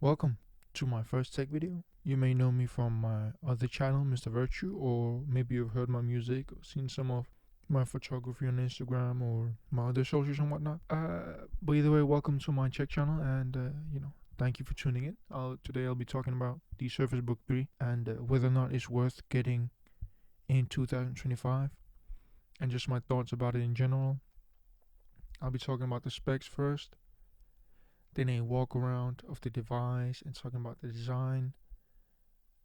Welcome to my first tech video. You may know me from my other channel, Mr. Virtue, or maybe you've heard my music or seen some of my photography on Instagram or my other socials and whatnot. But either way, welcome to my tech channel, and thank you for tuning in. Today I'll be talking about the Surface Book 3 and whether or not it's worth getting in 2025, and just my thoughts about it in general. I'll be talking about the specs first, then a walk around of the device and talking about the design,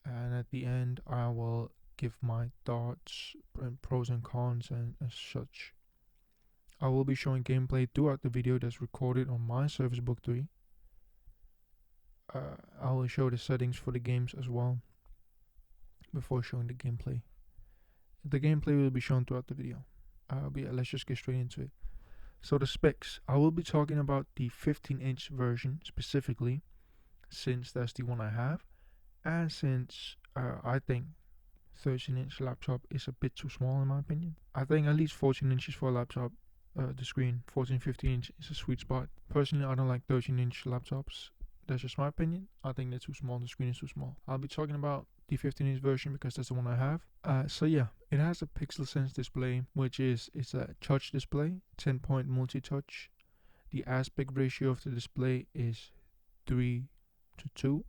and at the end I will give my thoughts and pros and cons and as such. I will be showing gameplay throughout the video that's recorded on my Surface Book 3. I will show the settings for the games as well before showing the gameplay. The gameplay will be shown throughout the video. Let's just get straight into it. So the specs, I will be talking about the 15-inch version specifically, since that's the one I have, and since I think 13-inch laptop is a bit too small in my opinion. I think at least 14 inches for a laptop, the screen, 14-15 inch is a sweet spot. Personally, I don't like 13-inch laptops. That's just my opinion. I think they're too small, the screen is too small. I'll be talking about the 15-inch version because that's the one I have. So yeah, it has a pixel sense display, which is a touch display, 10-point multi-touch. The aspect ratio of the display is 3:2.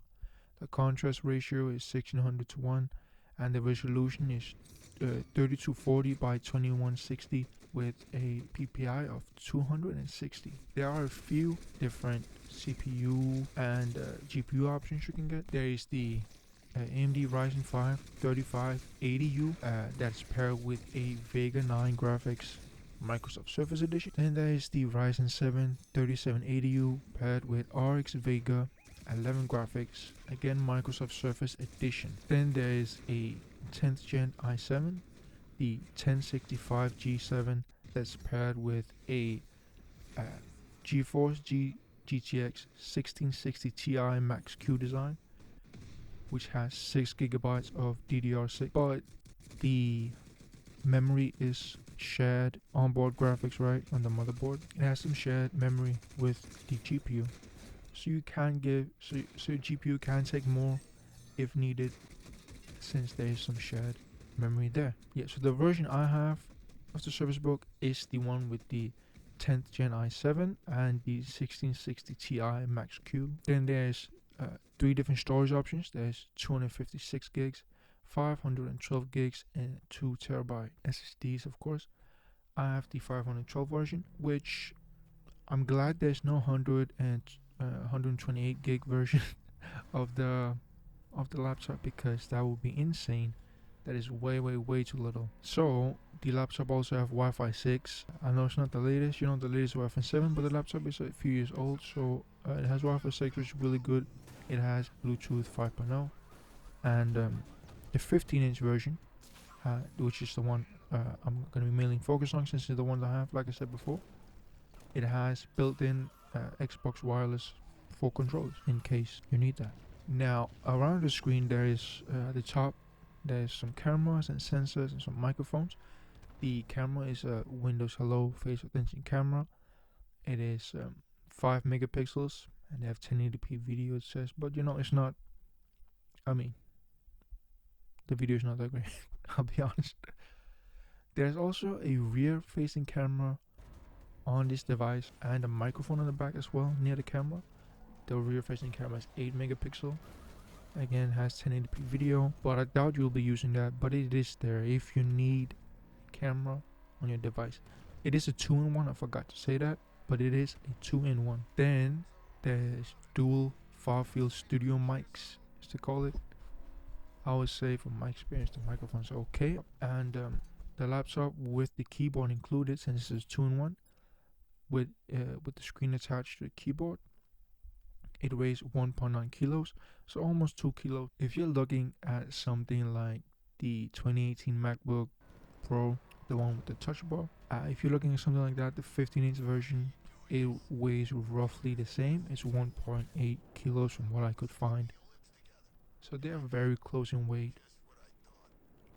The contrast ratio is 1600:1, and the resolution is 3240 by 2160 with a PPI of 260. There are a few different CPU and GPU options you can get. There is the AMD Ryzen 5 3580U that's paired with a Vega 9 graphics Microsoft Surface Edition. Then there is the Ryzen 7 3780U paired with RX Vega 11 graphics, again Microsoft Surface Edition. Then there is a 10th gen i7, the 1065 G7 that's paired with a GeForce GTX 1660 Ti Max Q design, which has 6 gigabytes of DDR6, but the memory is shared onboard graphics right on the motherboard. It has some shared memory with the GPU, so you can give so GPU can take more if needed, since there is some shared memory there. Yeah, so the version I have of the Surface Book is the one with the 10th gen i7 and the 1660 Ti Max Q. Then there's 3 different storage options. There's 256 gigs, 512 gigs, and 2 terabyte SSDs, of course. I have the 512 version, which I'm glad there's no 128 gig version of the laptop, because that would be insane. That is way too little. So the laptop also have Wi-Fi 6. I know it's not the latest, the latest Wi-Fi 7, but the laptop is a few years old, so it has Wi-Fi 6, which is really good. It has Bluetooth 5.0, and the 15-inch version, which is the one I'm going to be mainly focused on, since it's the one I have, like I said before. It has built-in Xbox wireless 4 controllers in case you need that. Now around the screen there is at the top there's some cameras and sensors and some microphones. The camera is a Windows Hello face attention camera. It is 5 megapixels and they have 1080p video, it says, but it's not, I mean, the video is not that great. I'll be honest. There's also a rear facing camera on this device and a microphone on the back as well near the camera. The rear facing camera is 8 megapixel. Again, has 1080p video, but I doubt you'll be using that, but it is there if you need camera on your device. It is a 2-in-1, I forgot to say that, but it is a 2-in-1. Then there's dual far field studio mics, as to call it. I would say from my experience the microphones are okay, and the laptop with the keyboard included, since this is 2-in-1 with the screen attached to the keyboard. It weighs 1.9 kilos, so almost 2 kilos. If you're looking at something like the 2018 MacBook Pro, the one with the touch bar, if you're looking at something like that, the 15-inch version, it weighs roughly the same. It's 1.8 kilos from what I could find. So they are very close in weight.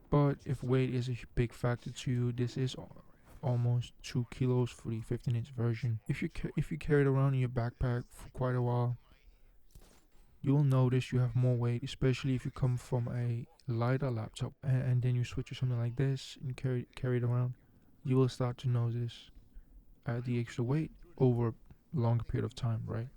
But if weight is a big factor to you, this is almost 2 kilos for the 15-inch version. If you carry it around in your backpack for quite a while, you will notice you have more weight, especially if you come from a lighter laptop and then you switch to something like this and carry it around. You will start to notice the extra weight over a longer period of time, right?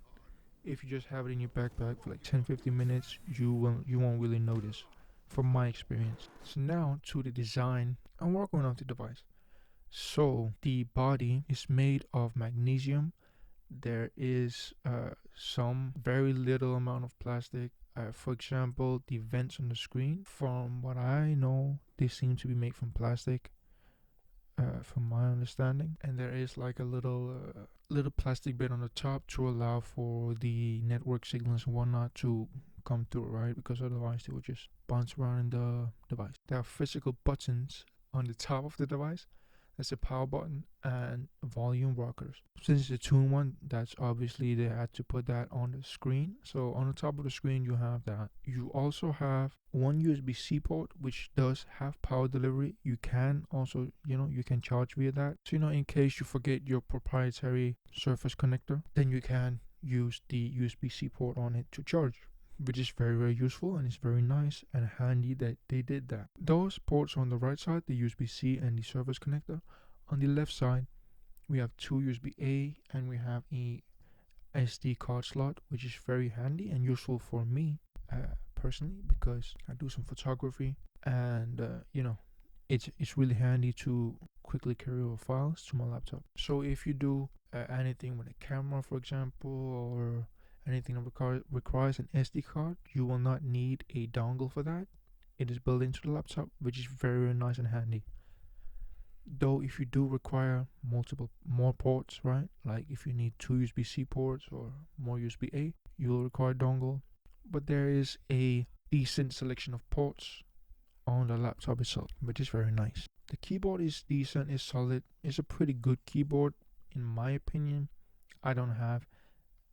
If you just have it in your backpack for like 10-15 minutes, you won't really notice, from my experience. So now to the design and work on the device. So the body is made of magnesium. There is some very little amount of plastic. For example, the vents on the screen, from what I know, they seem to be made from plastic, from my understanding. And there is like a little plastic bit on the top to allow for the network signals and whatnot to come through, right? Because otherwise they would just bounce around in the device. There are physical buttons on the top of the device. That's a power button and volume rockers. Since it's a two-in-one, that's obviously they had to put that on the screen. So on the top of the screen, you have that. You also have one USB-C port, which does have power delivery. You can also, you can charge via that. So, in case you forget your proprietary Surface connector, then you can use the USB-C port on it to charge, which is very, very useful, and it's very nice and handy that they did that. Those ports on the right side, the USB-C and the Surface connector. On the left side, we have two USB-A and we have a SD card slot, which is very handy and useful for me personally, because I do some photography, and it's really handy to quickly carry over files to my laptop. So if you do anything with a camera, for example, or anything that requires an SD card, you will not need a dongle for that. It is built into the laptop, which is very, very nice and handy. Though if you do require more ports, right? Like if you need two USB-C ports or more USB-A, you will require a dongle. But there is a decent selection of ports on the laptop itself, which is very nice. The keyboard is decent, is solid. It's a pretty good keyboard in my opinion. I don't have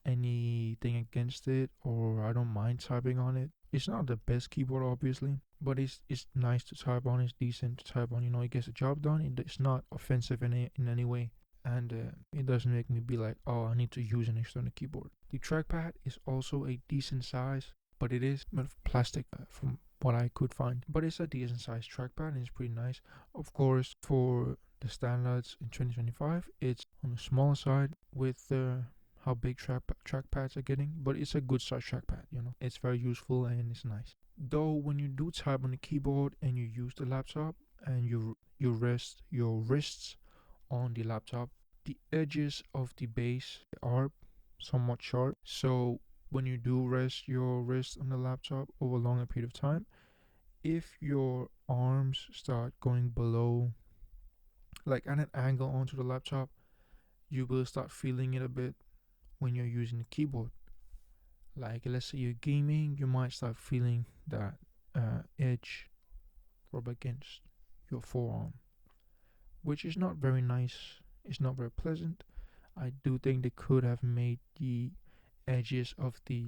anything against it, or I don't mind typing on it. It's not the best keyboard, obviously, but it's nice to type on. It's decent to type on. It gets the job done. It's not offensive in any way, and it doesn't make me be like, oh, I need to use an external keyboard. The trackpad is also a decent size, but it is made of plastic, from what I could find. But it's a decent sized trackpad and it's pretty nice. Of course, for the standards in 2025, it's on the smaller side with how big trackpads are getting, but it's a good size trackpad. It's very useful and it's nice. Though when you do type on the keyboard and you use the laptop and you rest your wrists on the laptop, the edges of the base are somewhat sharp. So when you do rest your wrist on the laptop over a longer period of time, if your arms start going below, like at an angle onto the laptop, you will start feeling it a bit when you're using the keyboard. Like let's say you're gaming, you might start feeling that edge rub against your forearm, which is not very nice. It's not very pleasant. I do think they could have made the edges of the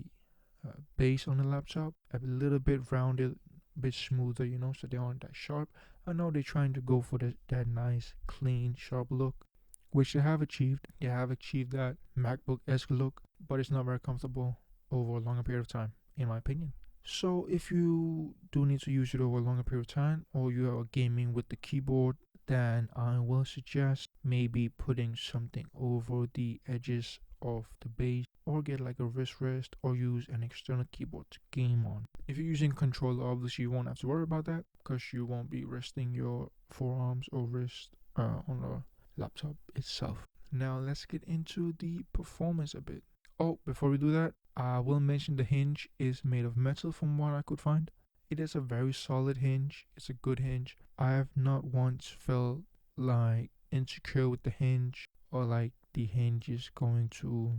base on the laptop a little bit rounded, a bit smoother, so they aren't that sharp. I know they're trying to go for that nice, clean, sharp look, which they have achieved. They have achieved that MacBook-esque look, but it's not very comfortable over a longer period of time, in my opinion. So if you do need to use it over a longer period of time, or you are gaming with the keyboard, then I will suggest maybe putting something over the edges of the base, or get like a wrist rest, or use an external keyboard to game on. If you're using controller, obviously you won't have to worry about that, because you won't be resting your forearms or wrist on the laptop itself. Now let's get into the performance a bit. Oh, before we do that, I will mention the hinge is made of metal from what I could find. It is a very solid hinge. It's a good hinge. I have not once felt like insecure with the hinge, or like the hinge is going to,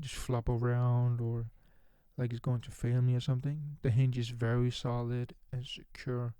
just flop around, or like it's going to fail me or something. The hinge is very solid and secure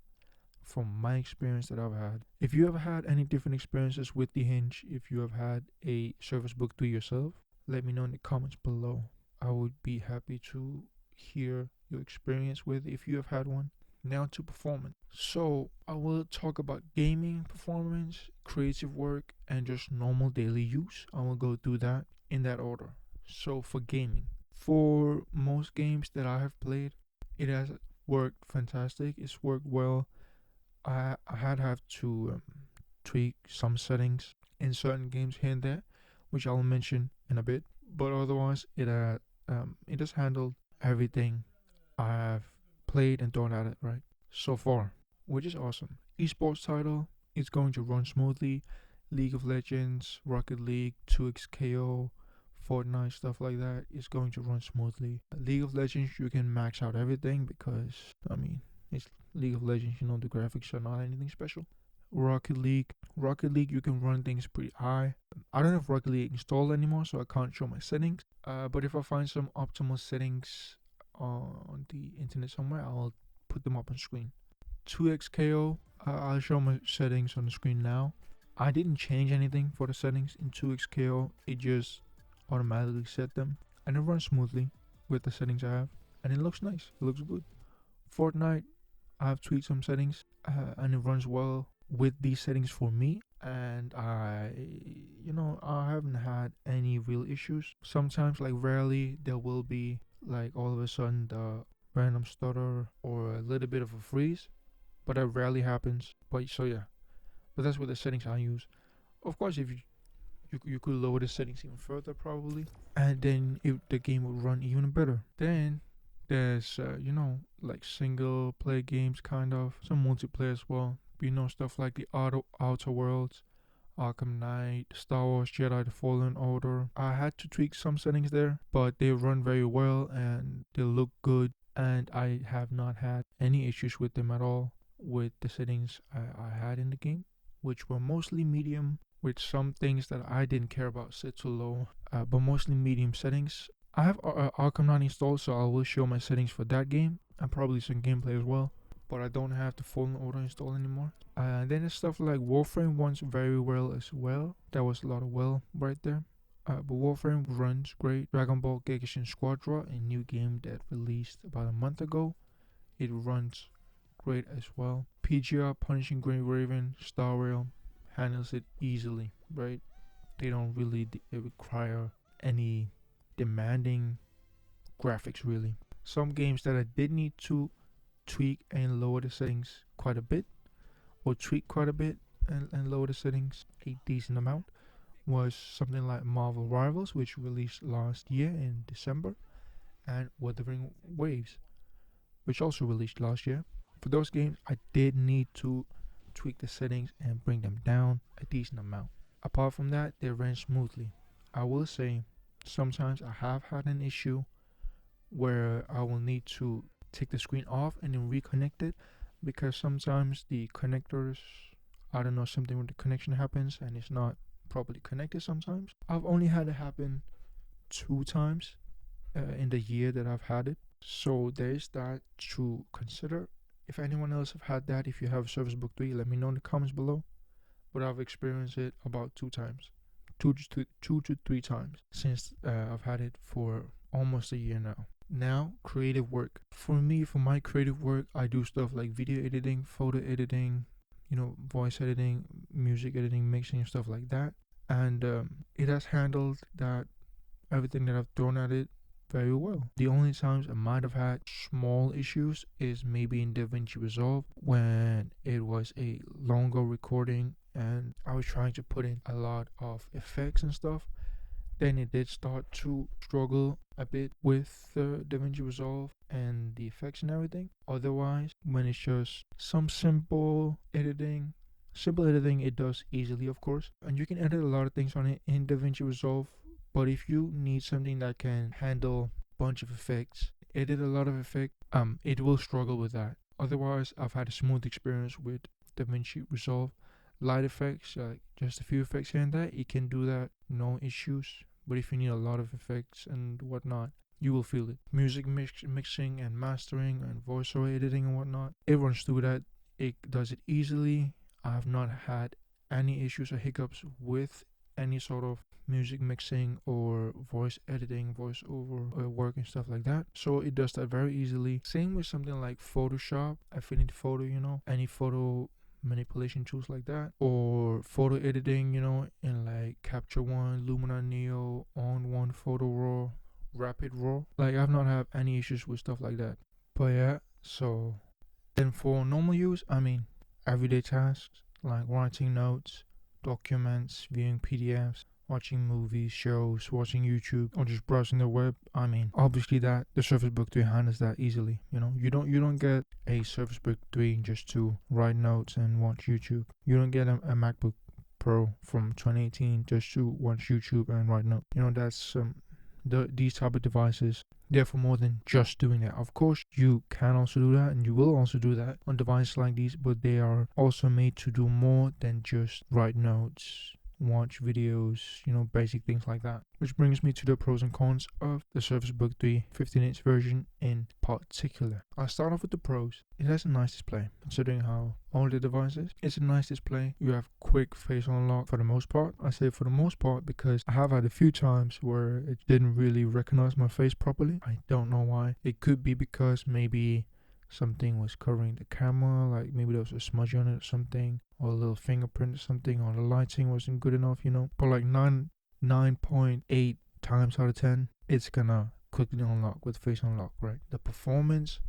from my experience that I've had. If you have had any different experiences with the hinge, if you have had a Surface Book 3 yourself, let me know in the comments below. I would be happy to hear your experience with if you have had one. Now to performance. So I will talk about gaming performance, creative work, and just normal daily use. I will go through that in that order. So for gaming, For most games that I have played, it has worked fantastic. It's worked well. I had have to tweak some settings in certain games here and there, which I'll mention in a bit. But otherwise, it has handled everything I have played and thrown at it right so far, which is awesome. Esports title is going to run smoothly. League of Legends, Rocket League, 2xKO, Fortnite, stuff like that is going to run smoothly. League of Legends, you can max out everything because, I mean, it's League of Legends, the graphics are not anything special. Rocket League, you can run things pretty high. I don't have Rocket League installed anymore, so I can't show my settings. But if I find some optimal settings on the internet somewhere, I'll put them up on screen. 2xKO, I'll show my settings on the screen now. I didn't change anything for the settings in 2xKO, it just automatically set them, and it runs smoothly with the settings I have, and it looks nice, it looks good. Fortnite, I've tweaked some settings, and it runs well with these settings for me, and I haven't had any real issues. Sometimes, like rarely, there will be like all of a sudden the random stutter or a little bit of a freeze, but that rarely happens. But so yeah, but that's what the settings I use. Of course, if you could lower the settings even further probably, and then the game would run even better. Then there's like single player games, kind of some multiplayer as well. Stuff like the Outer Worlds, Arkham Knight, Star Wars Jedi: The Fallen Order. I had to tweak some settings there, but they run very well and they look good, and I have not had any issues with them at all with the settings I had in the game, which were mostly medium, with some things that I didn't care about set to low, but mostly medium settings. I have Arkham Knight installed, so I will show my settings for that game and probably some gameplay as well. But I don't have the Fallen Order installed anymore. Then there's stuff like Warframe runs very well as well. That was a lot of well right there. But Warframe runs great. Dragon Ball Gekishin Squadron, a new game that released about a month ago, it runs great as well. PGR Punishing Green Raven Star Rail handles it easily, right? They don't really require any demanding graphics really. Some games that I did need to tweak and lower the settings quite a bit, or tweak quite a bit and lower the settings a decent amount, was something like Marvel Rivals, which released last year in December, and Wuthering Waves, which also released last year. For those games, I did need to tweak the settings and bring them down a decent amount. Apart from that, they ran smoothly. I will say, sometimes I have had an issue where I will need to take the screen off and then reconnect it, because sometimes the connectors, I don't know, something with the connection happens and it's not properly connected sometimes. I've only had it happen 2 times in the year that I've had it. So there's that to consider. If anyone else have had that, if you have Service Book 3, let me know in the comments below. But I've experienced it about 2 times. 2 to 3 times since I've had it for almost a year now. Now, creative work. For me, for my creative work, I do stuff like video editing, photo editing, voice editing, music editing, mixing, and stuff like that. And it has handled that, everything that I've thrown at it, very well. The only times I might have had small issues is maybe in DaVinci Resolve when it was a longer recording and I was trying to put in a lot of effects and stuff. Then it did start to struggle a bit with DaVinci Resolve and the effects and everything. Otherwise, when it's just some simple editing, it does easily, of course. And you can edit a lot of things on it in DaVinci Resolve. But if you need something that can handle a bunch of effects, edit a lot of effects, it will struggle with that. Otherwise, I've had a smooth experience with DaVinci Resolve. Light effects, like just a few effects here and there, it can do that, no issues. But if you need a lot of effects and whatnot, you will feel it. Music mixing and mastering and voiceover editing and whatnot, it runs through that. It does it easily. I have not had any issues or hiccups with any sort of music mixing or voice editing, voiceover work and stuff like that. So it does that very easily. Same with something like Photoshop, Affinity Photo, any photo manipulation tools like that, or photo editing, in like Capture One, Lumina Neo, On One, Photo Raw, rapid raw. Like I've not had any issues with stuff like that. But yeah, so then for normal use, I mean everyday tasks like writing notes, documents, viewing PDFs, watching movies, shows, watching YouTube, or just browsing the web. I mean, obviously that the Surface Book 3 handles that easily. You don't get a Surface Book 3 just to write notes and watch YouTube. You don't get a MacBook Pro from 2018 just to watch YouTube and write notes. That's these type of devices. They're for more than just doing that. Of course, you can also do that, and you will also do that on devices like these, but they are also made to do more than just write notes, watch videos, basic things like that. Which brings me to the pros and cons of the Surface Book 3 15-inch version in particular. I'll start off with the pros. It has a nice display, considering how old the device is. It's a nice display. You have quick face unlock for the most part. I say for the most part because I have had a few times where it didn't really recognize my face properly. I don't know why. It could be because maybe something was covering the camera, like maybe there was a smudge on it or something, or a little fingerprint or something, or the lighting wasn't good enough, But like 9.8 times out of 10, it's gonna quickly unlock with face unlock, right? The performance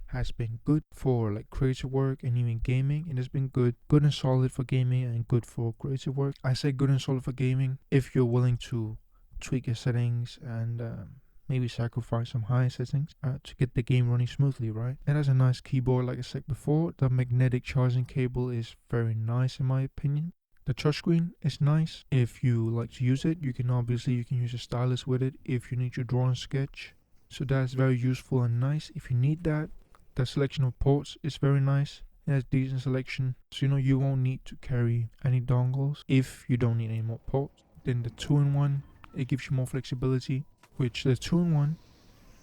has been good for like creative work and even gaming. It has been good and solid for gaming and good for creative work. I say good and solid for gaming if you're willing to tweak your settings and maybe sacrifice some high settings to get the game running smoothly, right? It has a nice keyboard, like I said before. The magnetic charging cable is very nice in my opinion. The touchscreen is nice. If you like to use it, you can use a stylus with it if you need to draw and sketch. So that's very useful and nice if you need that. The selection of ports is very nice. It has decent selection, so you won't need to carry any dongles if you don't need any more ports. Then the 2-in-1, it gives you more flexibility, which the 2-in-1,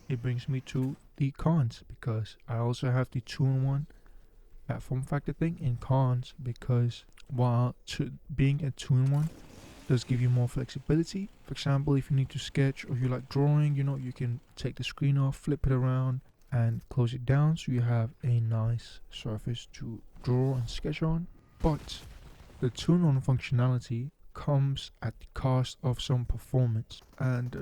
it brings me to the cons, because I also have the 2-in-1 form factor thing in cons, because while being a 2-in-1 does give you more flexibility. For example, if you need to sketch or you like drawing, you can take the screen off, flip it around, and close it down, so you have a nice surface to draw and sketch on. But the 2-in-1 functionality comes at the cost of some performance, and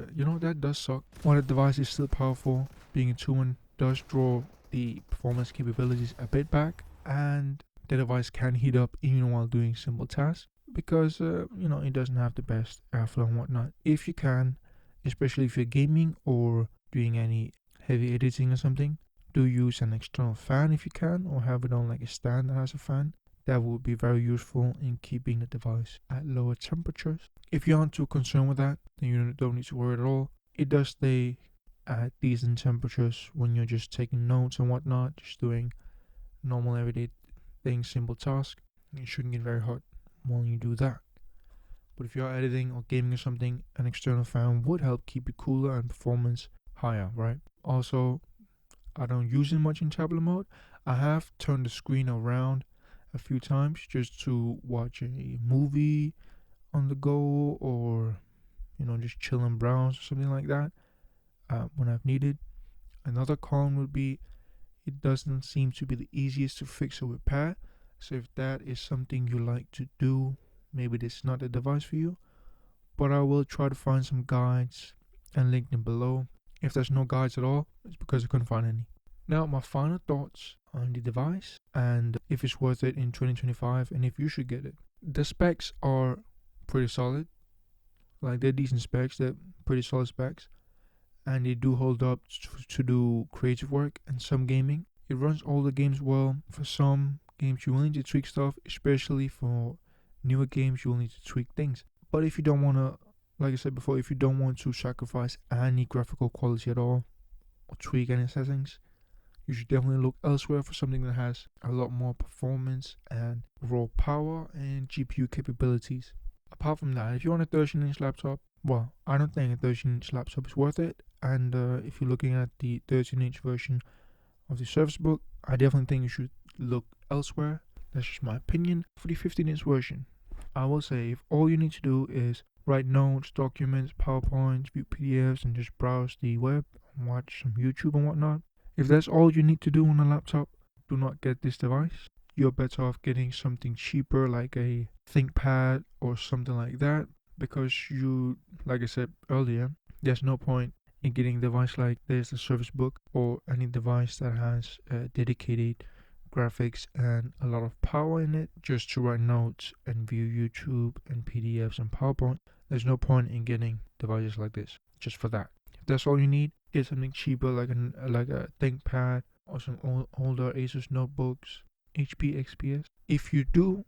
that does suck. While the device is still powerful, being a 2-in does draw the performance capabilities a bit back, and the device can heat up even while doing simple tasks, because it doesn't have the best airflow and whatnot. If you can, especially if you're gaming or doing any heavy editing or something, do use an external fan if you can, or have it on like a stand that has a fan. That would be very useful in keeping the device at lower temperatures. If you aren't too concerned with that, then you don't need to worry at all. It does stay at decent temperatures when you're just taking notes and whatnot, just doing normal everyday things, simple tasks. It shouldn't get very hot while you do that. But if you're editing or gaming or something, an external fan would help keep it cooler and performance higher, right? Also, I don't use it much in tablet mode. I have turned the screen around a few times just to watch a movie on the go, or just chill and browse or something like that when I've needed. Another con would be it doesn't seem to be the easiest to fix or repair. So if that is something you like to do, maybe this is not the device for you. But I will try to find some guides and link them below. If there's no guides at all, it's because I couldn't find any. Now, my final thoughts on the device and if it's worth it in 2025 and if you should get it. The specs are pretty solid. Like, they're decent specs, they're pretty solid specs, and they do hold up to do creative work and some gaming. It runs all the games well. For some games you will need to tweak stuff, especially for newer games you will need to tweak things. But if you don't want to, like I said before, if you don't want to sacrifice any graphical quality at all or tweak any settings, you should definitely look elsewhere for something that has a lot more performance and raw power and GPU capabilities. Apart from that, if you want a 13-inch laptop, well, I don't think a 13-inch laptop is worth it. And if you're looking at the 13-inch version of the Surface Book, I definitely think you should look elsewhere. That's just my opinion. For the 15-inch version, I will say if all you need to do is write notes, documents, PowerPoints, view PDFs, and just browse the web and watch some YouTube and whatnot, if that's all you need to do on a laptop, do not get this device. You're better off getting something cheaper like a ThinkPad or something like that, because like I said earlier, there's no point in getting a device like this, the Surface Book, or any device that has dedicated graphics and a lot of power in it just to write notes and view YouTube and PDFs and PowerPoint. There's no point in getting devices like this just for that. If that's all you need, get something cheaper like a ThinkPad or some older Asus notebooks, HP XPS. If you do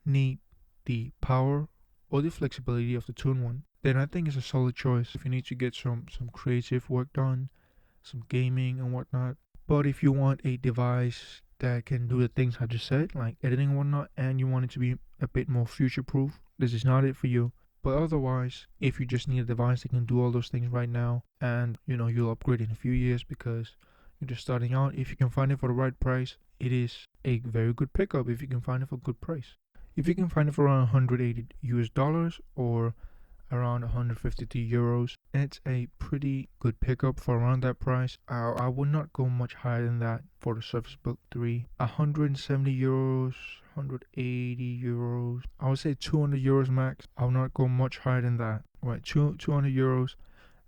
need the power or the flexibility of the 2-in-1, then I think it's a solid choice if you need to get some creative work done, some gaming and whatnot. But if you want a device that can do the things I just said, like editing and whatnot, and you want it to be a bit more future proof, this is not it for you. But otherwise, if you just need a device that can do all those things right now, and you'll upgrade in a few years because you're just starting out, if you can find it for the right price, it is a very good pickup if you can find it for a good price. If you can find it for around 180 US dollars or around 153 euros, it's a pretty good pickup for around that price. I would not go much higher than that for the Surface Book 3. 170 euros, 180 euros, I would say 200 euros max. I would not go much higher than that. Right, 200 euros,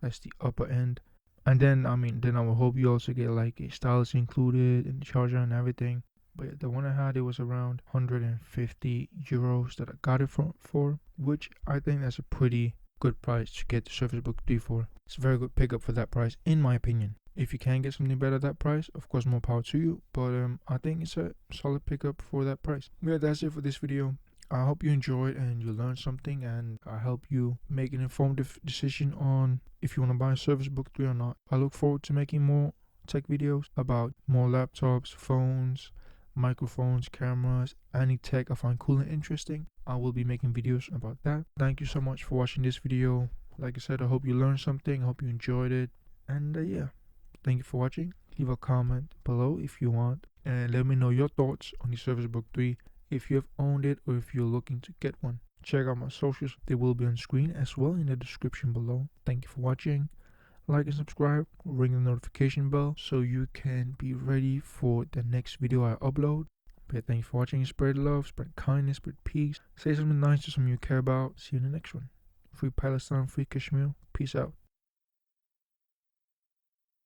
that's the upper end. And then I would hope you also get like a stylus included and charger and everything. But yeah, the one I had, it was around 150 euros that I got it for, which I think that's a pretty good price to get the Surface Book 3 for. It's a very good pickup for that price, in my opinion. If you can get something better at that price, of course, more power to you. But I think it's a solid pickup for that price. Yeah, that's it for this video. I hope you enjoyed and you learned something, and I help you make an informed decision on if you want to buy a Surface Book 3 or not. I look forward to making more tech videos about more laptops, phones, microphones, cameras, any tech I find cool and interesting. I will be making videos about that. Thank you so much for watching this video. Like I said, I hope you learned something. I hope you enjoyed it. And yeah, thank you for watching. Leave a comment below if you want, and let me know your thoughts on the Surface Book 3, if you have owned it or if you're looking to get one. Check out my socials. They will be on screen as well in the description below. Thank you for watching. Like and subscribe, ring the notification bell so you can be ready for the next video I upload. But thank you for watching. Spread love, spread kindness, spread peace. Say something nice to someone you care about. See you in the next one. Free Palestine, free Kashmir. Peace out.